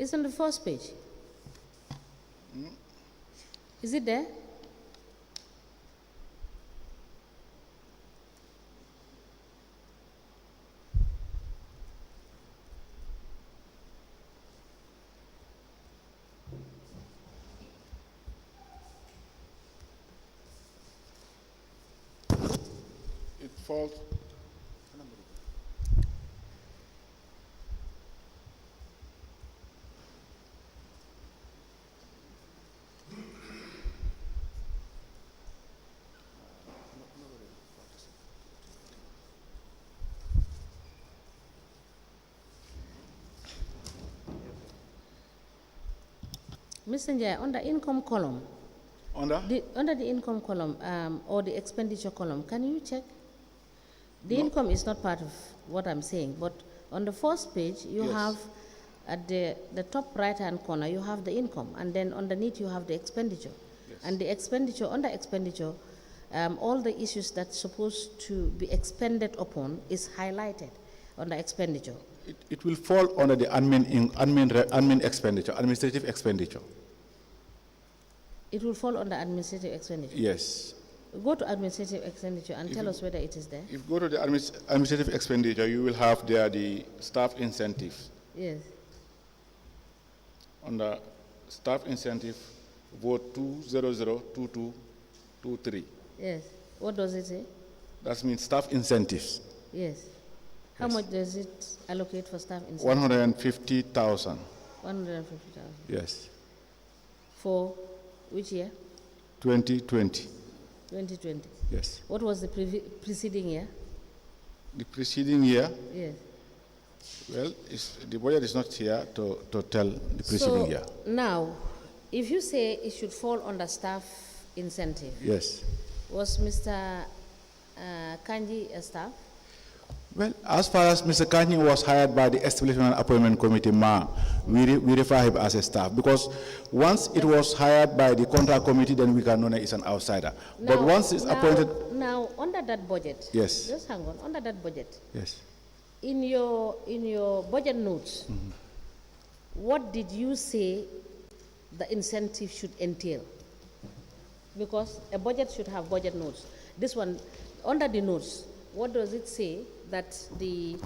It's on the first page. Is it there? It falls. Mr. Njie, on the income column, Under? under the income column or the expenditure column, can you check? The income is not part of what I'm saying, but on the first page, you Yes. have at the top right-hand corner, you have the income, and then underneath you have the expenditure. Yes. And the expenditure, under expenditure, all the issues that's supposed to be expended upon is highlighted under expenditure. It will fall under the admin expenditure, administrative expenditure. It will fall under administrative expenditure. Yes. Go to administrative expenditure and tell us whether it is there. If you go to the administrative expenditure, you will have there the staff incentives. Yes. Under staff incentive, vote 2002223. Yes. What does it say? That means staff incentives. Yes. How Yes. much does it allocate for staff incentive? 150,000. 150,000. Yes. For which year? 2020. 2020. Yes. What was the preceding year? The preceding year, Yes. well, the budget is not here to tell the preceding year. Now, if you say it should fall under staff incentive, Yes. was Mr. Kanji a staff? Well, as far as Mr. Kanyi was hired by the Establishment and Appointment Committee, we refer him as a staff, because once it was hired by the contract committee, then we can know that it's an outsider. But once it's appointed... Now, under that budget, Yes. just hang on, under that budget, Yes. in your budget notes, what did you say the incentive should entail? Because a budget should have budget notes. This one, under the notes, what does it say that the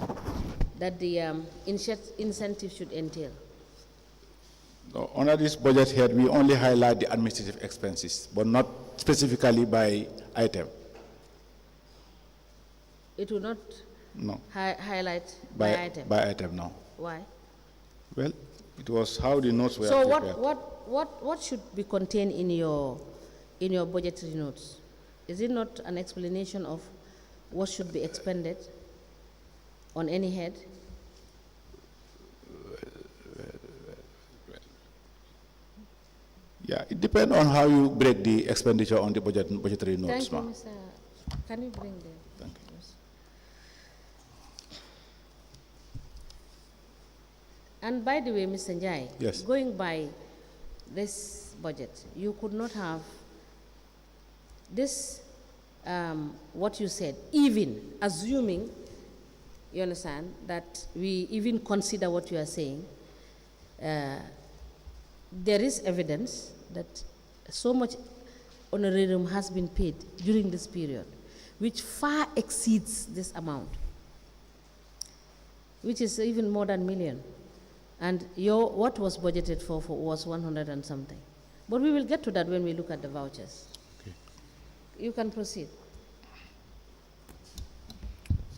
incentive should entail? No, under this budget head, we only highlight the administrative expenses, but not specifically by item. It will not No. highlight by item? By item, no. Why? Well, it was how the notes were So prepared. what should be contained in your budgetary notes? Is it not an explanation of what should be expended on any head? Yeah, it depends on how you break the expenditure on the budgetary notes. Thank you, Mr. Can you bring the... Thank you. And by the way, Mr. Njie, Yes. going by this budget, you could not have this, what you said, even assuming, you understand, that we even consider what you are saying, there is evidence that so much honorarium has been paid during this period, which far exceeds this amount, which is even more than million. And what was budgeted for was 100 and something. But we will get to that when we look at the vouchers. Okay. You can proceed.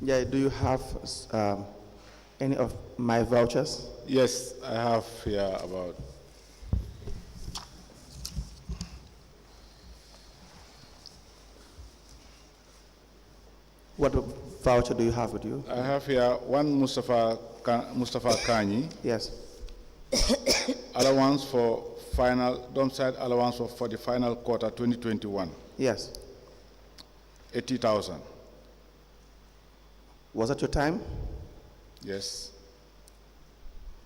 Yeah, do you have any of my vouchers? Yes, I have here about... What voucher do you have with you? I have here one Mustapha Kanyi, Yes. allowance for final, domicile allowance for the final quarter 2021, Yes. 80,000. Was that your time? Yes.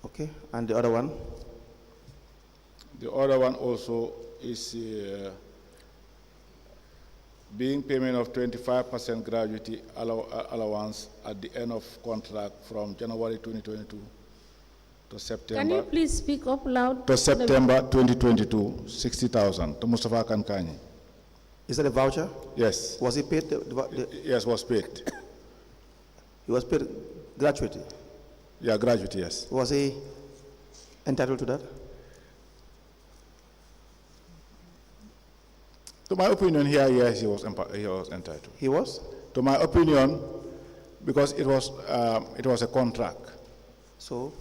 Okay. And the other one? The other one also is being payment of 25% gratuity allowance at the end of contract from January 2022 To Can you September, please speak up loud? to September 2022, 60,000 to Mustapha Kankanyi. Is that a voucher? Yes. Was he paid? Yes, was paid. He was paid gratuity. Yeah, graduate, yes. Was he entitled to that? To my opinion here, yes, he was entitled. He was? To my opinion, because it was a contract. So,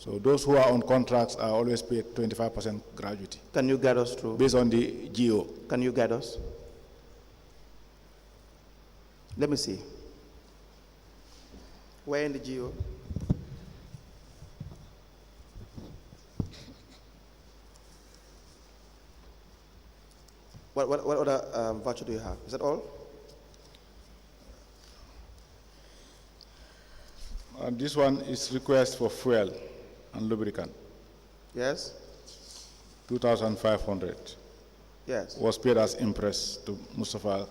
So those who are on contracts are always paid 25% gratuity can you guide us through? based on the GO. Can you guide us? Let me see. Where in the GO? What other voucher do you have? Is that all? This one is request for fuel and lubricant, Yes? 2,500. Yes. Was paid as impress to Mustapha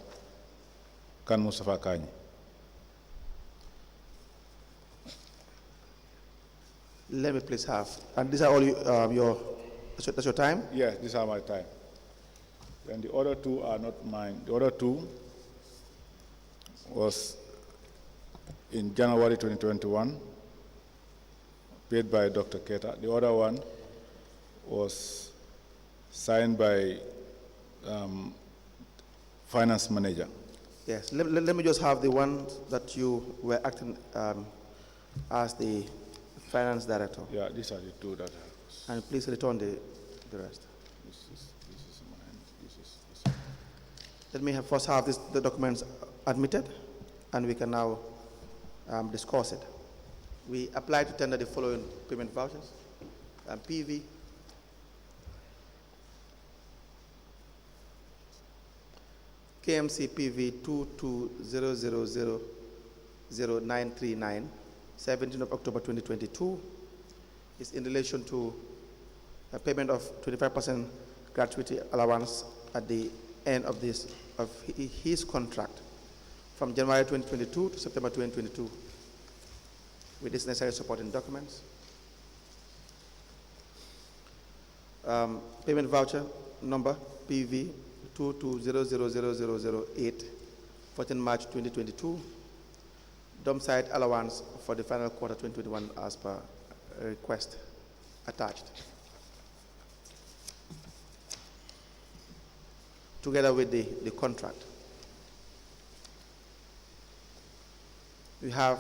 Kanyi. Let me please have. And these are all that's your time? Yes, these are my time. And the other two are not mine. The other two was in January 2021, paid by Dr. Keta. The other one was signed by finance manager. Yes. Let me just have the one that you were acting as the finance director. Yeah, these are the two that I was. And please return the rest. This is mine. This is. Let me first have the documents admitted, and we can now discuss it. We apply to tender the following payment vouchers. PV, KMC PV 22000939, 17th of October 2022, is in relation to a payment of 25% gratuity allowance at the end of his contract from January 2022 to September 2022 with its necessary supporting documents. Payment voucher number PV 22000008, 14 March 2022, dump site allowance for the final quarter 2021 as per request attached. Together with the contract. We have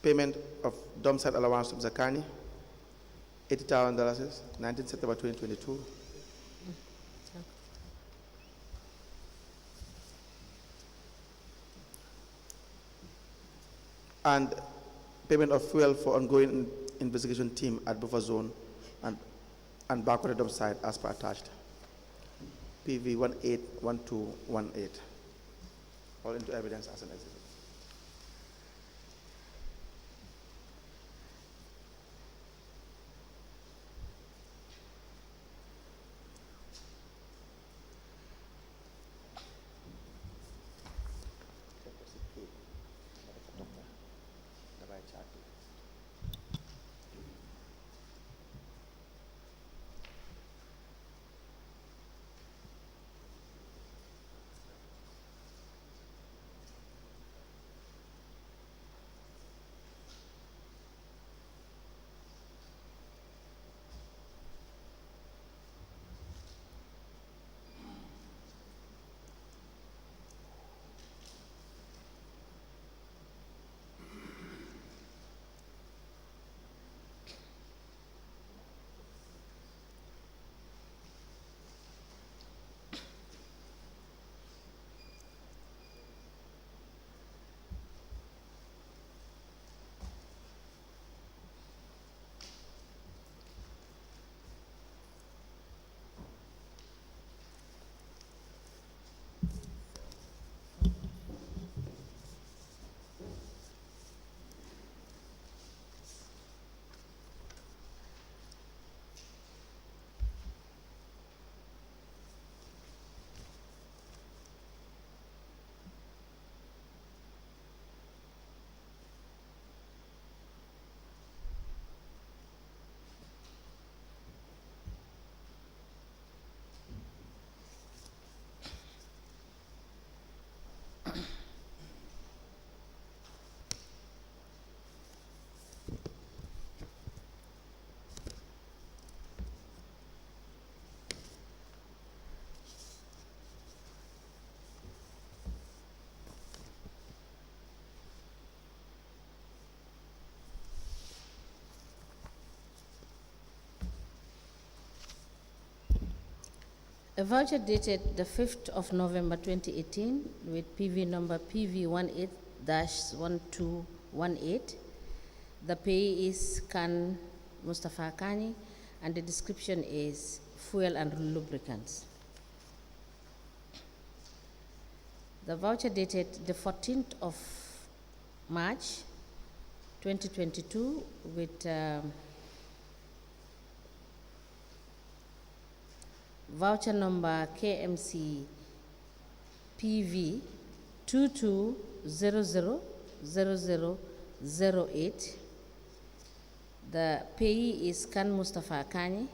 payment of dump site allowance from Zakani, $80,000, 19 September 2022. And payment of fuel for ongoing investigation team at buffer zone and backward dump site as per attached. PV 181218. All into evidence as an exhibit. A voucher dated the 5th of November 2018 with PV number PV18-1218. The payee is Mustapha Kani, and the description is fuel and lubricants. The voucher dated the 14th of March 2022 with voucher number KMC PV 22000008. The payee is Mustapha Kani,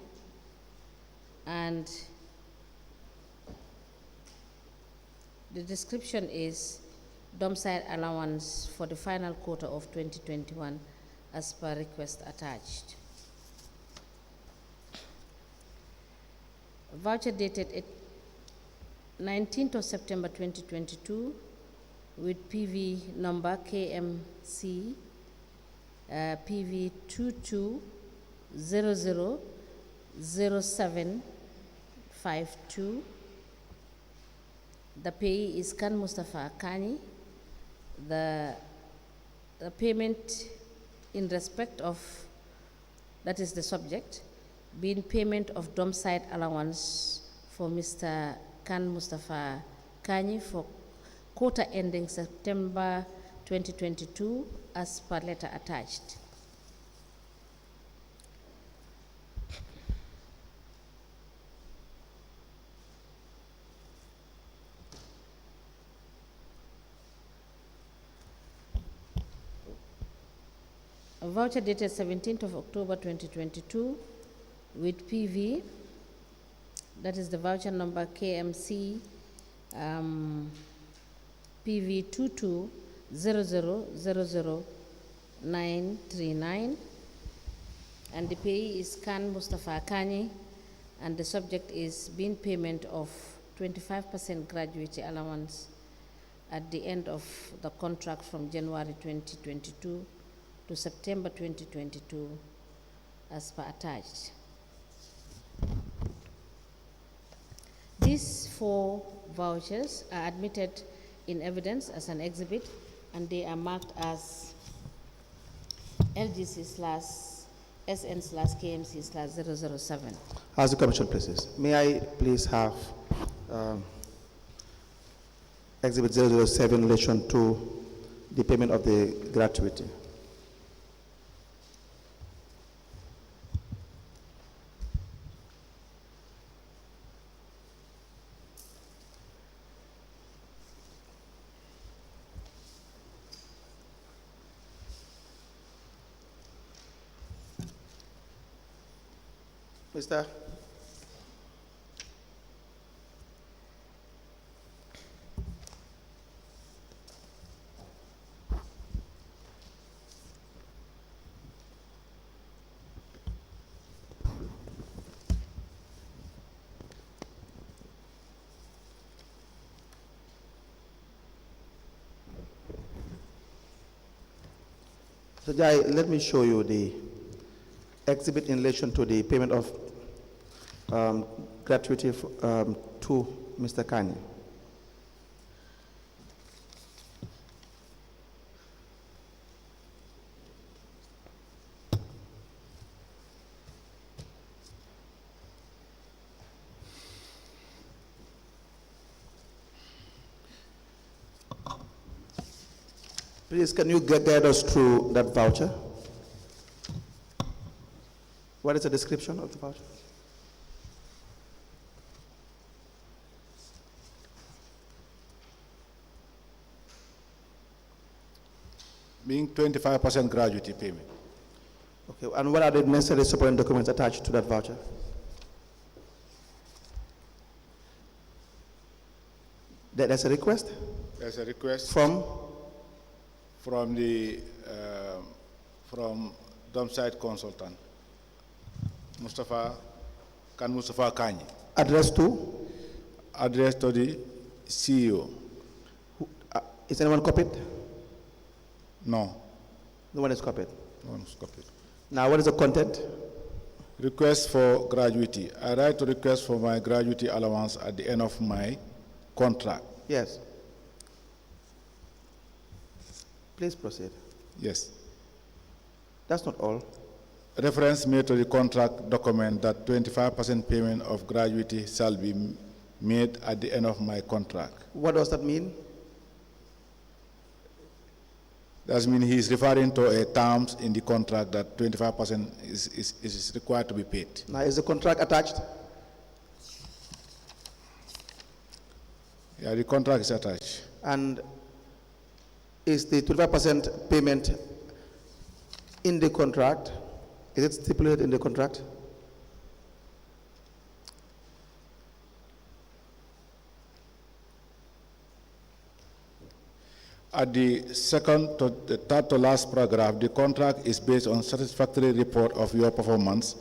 and the description is domicile allowance for the final quarter of 2021 as per request attached. Voucher dated 19th of September 2022 with PV number KMC PV 22000752. The payee is Mustapha Kani. The payment in respect of, that is the subject, being payment of domicile allowance for Mr. Mustapha Kani for quarter ending September 2022 as per letter attached. A voucher dated 17th of October 2022 with PV, that is the voucher number KMC PV 2200000939, and the payee is Mustapha Kani, and the subject is being payment of 25% gratuity allowance at the end of the contract from January 2022 to September 2022 as per attached. These 4 vouchers are admitted in evidence as an exhibit, and they are marked as LGC/SN/KMC/007. As the Commission pleases, may I please have Exhibit 007 in relation to the payment of the gratuity? Mr. So, Njie, let me show you the exhibit in relation to the payment of gratuity to Mr. Kani. Please, can you guide us through that voucher? What is the description of the voucher? Being 25% gratuity payment. Okay, and what are the necessary supporting documents attached to that voucher? There's a request? There's a request From the dump site consultant, Mustapha Kani. Address to? Address to the CEO. Is anyone copied? No. No one is copied. No one is copied. Now, what is the content? Request for gratuity. I write to request for my gratuity allowance at the end of my contract. Yes. Please proceed. Yes. That's not all. Reference made to the contract document that 25% payment of gratuity shall be made at the end of my contract. What does that mean? That means he is referring to a terms in the contract that 25% is required to be paid. Now, is the contract attached? Yeah, the contract is attached. And is the 25% payment in the contract? Is it stipulated in the contract? At the second to the third to last paragraph, the contract is based on satisfactory report of your performance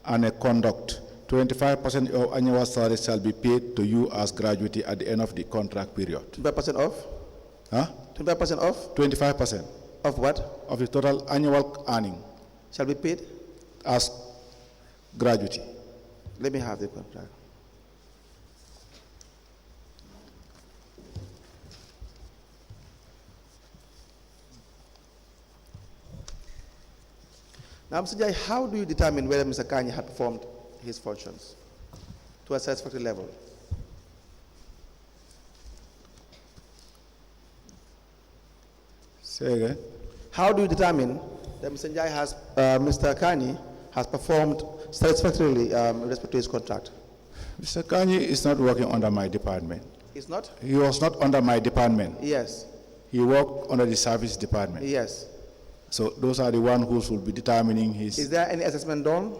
and a conduct. 25% of annual salary shall be paid to you as gratuity at the end of the contract period. 25% off? Huh? 25% off? 25% Of what? of the total annual earning Shall be paid? as gratuity. Let me have the contract. Now, Mr. Njie, how do you determine whether Mr. Kanyi had performed his functions to a satisfactory level? Say again. How do you determine that Mr. Njie has, Mr. Kanyi has performed satisfactorily with respect to his contract? Mr. Kanyi is not working under my department. It's not? He was not under my department. Yes. He worked under the service department. Yes. So those are the ones who should be determining his. Is there any assessment done?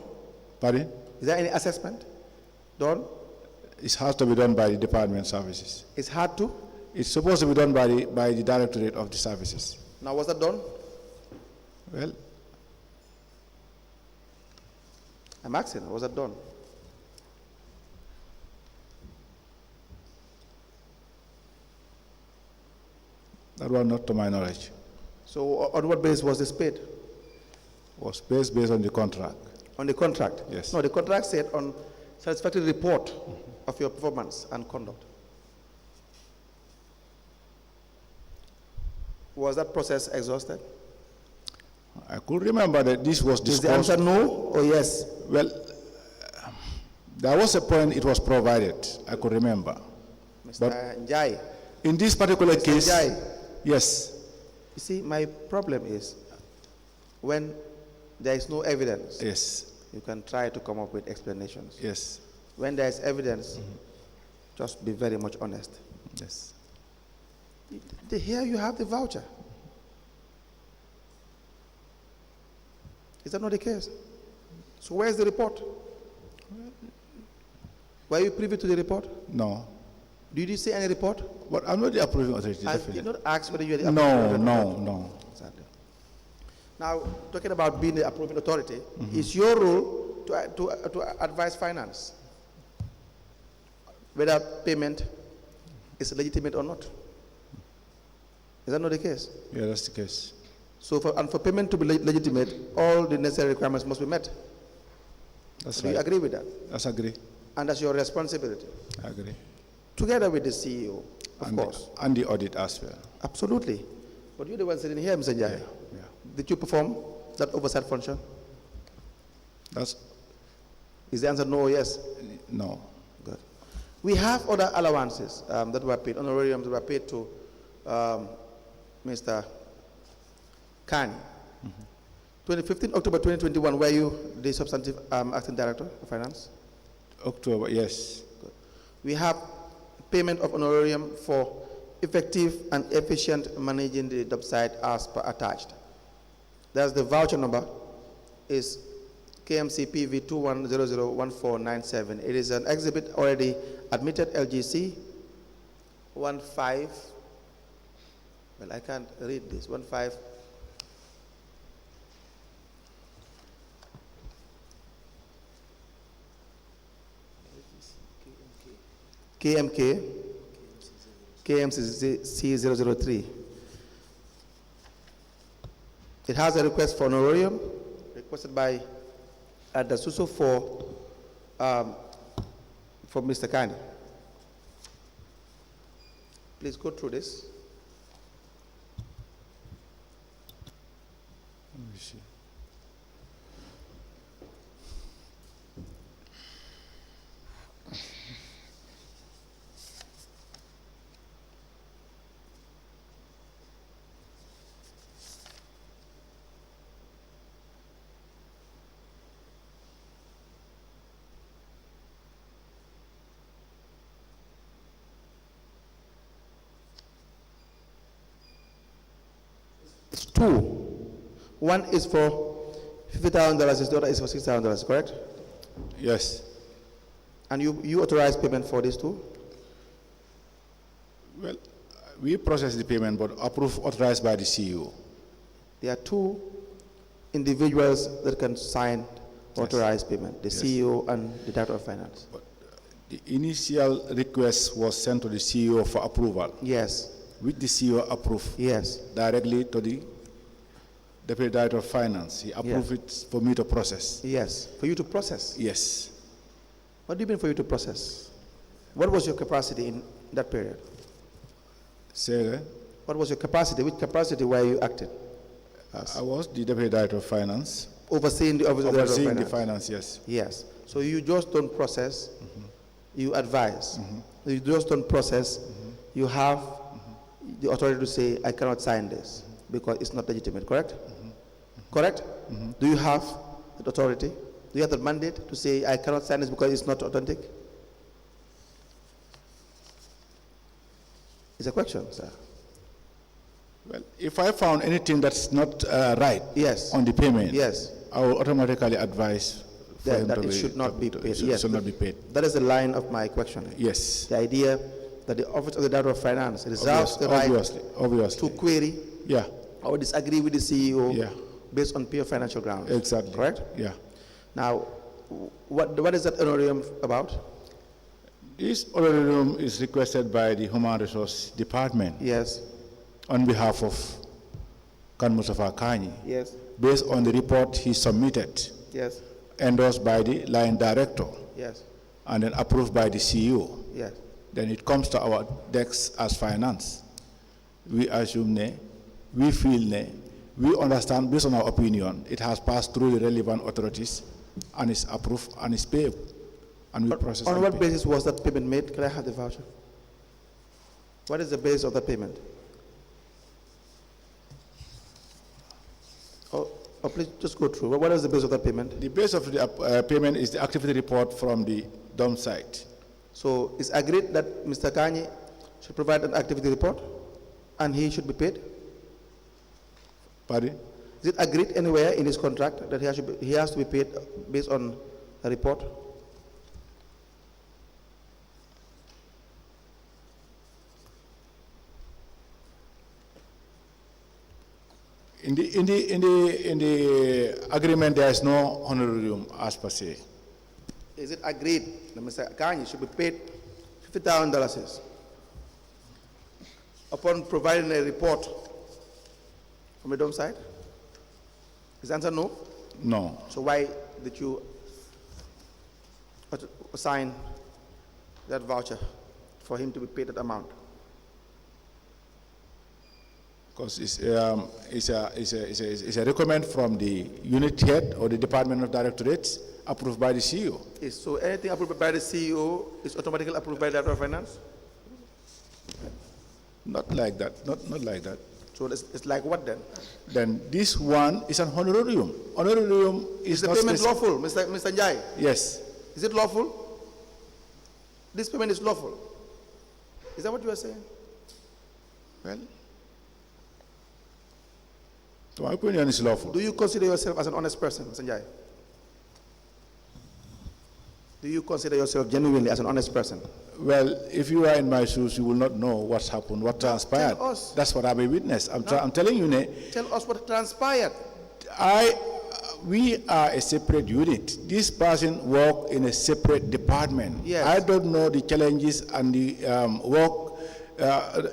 Pardon? Is there any assessment done? It has to be done by the department services. It's hard to? It's supposed to be done by the directorate of the services. Now, was that done? Well, I'm asking, was that done? that was not to my knowledge. So, on what basis was this paid? Was based on the contract. On the contract? Yes. No, the contract said on satisfactory report of your performance and conduct. Was that process exhausted? I could remember that this was Is the discussed. answer no or yes? Well, there was a point it was provided, I could remember. Mr. Njie. In this particular Mr. case, Njie. yes. You see, my problem is when there is no evidence, Yes, you can try to come up with explanations. yes, When there is evidence, just be very much honest. yes. Here you have the voucher. Is that not the case? So where's the report? Were you privy to the report? No. Did you see any report? But I'm not the approving authority. I definitely. did not ask whether you are the No, approving no, authority. no. Exactly. Now, talking about being the approving authority, it's your role to advise finance whether payment is legitimate or not. Is that not the case? Yeah, that's the case. So, for payment to be legitimate, all the necessary requirements must be met. That's Do right. you agree with that? That's agree. And that's your responsibility, I agree. together with the CEO, of course. And the audit as well. Absolutely. But you're the one sitting here, Mr. Njie. Yeah. Did you perform that oversight function? That's Is the answer no or yes? no. Good. We have other allowances that were paid, honorariums that were paid to Mr. Kanyi. 2015 October 2021, were you the substantive acting director of finance? October, yes. Good. We have payment of honorarium for effective and efficient managing the job site as per attached. That's the voucher number is KMC PV 21001497. It is an exhibit already admitted LGC 15. Well, I can't read this. 15. KMC 003. It has a request for honorarium requested by That's also for Mr. Kani. Please go through this. Let me see. It's two. One is for $50,000, the other is for $6,000, correct? Yes. And you authorize payment for these two? Well, we process the payment, but approved, authorized by the CEO. There are two individuals that can sign authorized payment, the Yes. CEO and the Director of Finance. But the initial request was sent to the CEO for approval, Yes, which the CEO approved yes, directly to the Deputy Director of Finance. He approved it for me to process. yes. For you to process. Yes. What do you mean for you to process? What was your capacity in that period? Say again? What was your capacity? Which capacity were you acting? I was the Deputy Director of Finance. Overseeing the Office of the Director of Overseeing the Finance. finance, yes. Yes. So you just don't process, you advise. You just don't process, you have the authority to say, I cannot sign this because it's not legitimate, correct? Correct? Do you have the authority? Do you have the mandate to say, I cannot sign this because it's not authentic? It's a question, sir. Well, if I found anything that's not right Yes. on the payment, Yes. I will automatically advise for him That to it be- should not be to- paid. Should, Yes. should not be paid. That is the line of my questioning. Yes. The idea that the Office of the Director of Finance reserves the right Obviously. to query Yeah, or disagree with the CEO Yeah. based on pure financial grounds. exactly. Correct? Yeah. Now, what is that honorarium about? This honorarium is requested by the Human Resource Department Yes. on behalf of Mustapha Kanyi, Yes. based on the report he submitted, Yes. endorsed by the line director, Yes. and then approved by the CEO. Yes. Then it comes to our decks as finance. We assume, we feel, we understand, based on our opinion, it has passed through the relevant authorities and is approved and is paid. And we process On and what pay. basis was that payment made? Can I have the voucher? What is the basis of that payment? Oh, please just go through. What is the basis of that payment? The base of the payment is the activity report from the dump site. So it's agreed that Mr. Kanyi should provide an activity report and he should be paid? Pardon? Is it agreed anywhere in his contract that he has to be paid based on a report? In the agreement, there is no honorarium as per se. Is it agreed that Mr. Kanyi should be paid $50,000 upon providing a report from the dump site? Is the answer no? No. So why did you assign that voucher for him to be paid that amount? Because it's a recommend from the unit head or the Department of Directorates approved by the CEO. So anything approved by the CEO is automatically approved by the Director of Finance? Not like that, not like that. So it's like what then? Then this one is an honorarium. Honorarium Is is the not payment specific. lawful, Mr. Njie? Yes. Is it lawful? This payment is lawful. Is that what you are saying? Well, to my opinion, it's lawful. Do you consider yourself as an honest person, Mr. Njie? Do you consider yourself genuinely as an honest person? Well, if you are in my shoes, you will not know what's happened, what transpired. Tell us. That's what I'm a witness. I'm telling you, Tell us what transpired. we are a separate unit. This person worked in a separate department. Yes. I don't know the challenges and the work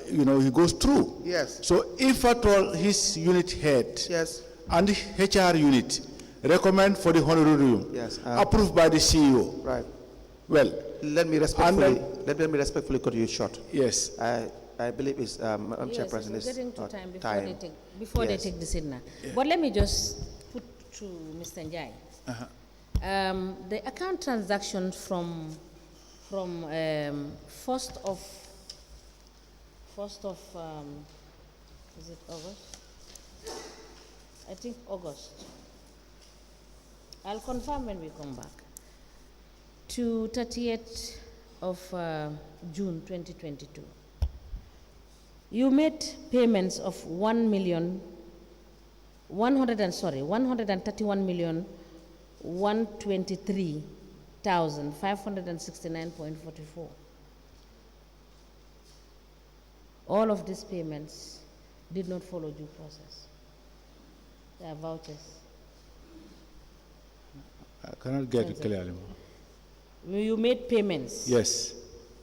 he goes through. Yes. So if at all his unit head Yes. and the HR unit recommend for the honorarium, Yes. approved by the CEO. Right. Well, Let me respectfully cut you short. yes. I believe it's Madam Yes, Chairperson we're is getting to not time before Yes. they take the signal. But let me just put to Mr. Njie. The account transaction from first of is it August? I think August. I'll confirm when we come back. To 30th of June 2022. You made payments of 123,569.44. All of these payments did not follow due process. They are vouchers. I cannot get it clearly. You made payments. Yes.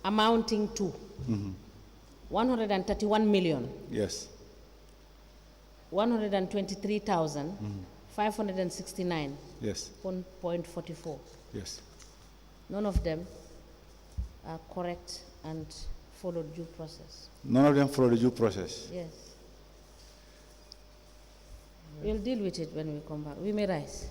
Amounting to 131 million. Yes. 123,569. Yes. 1.44. Yes. None of them are correct and followed due process. None of them follow the due process. Yes. We'll deal with it when we come back. We may rise.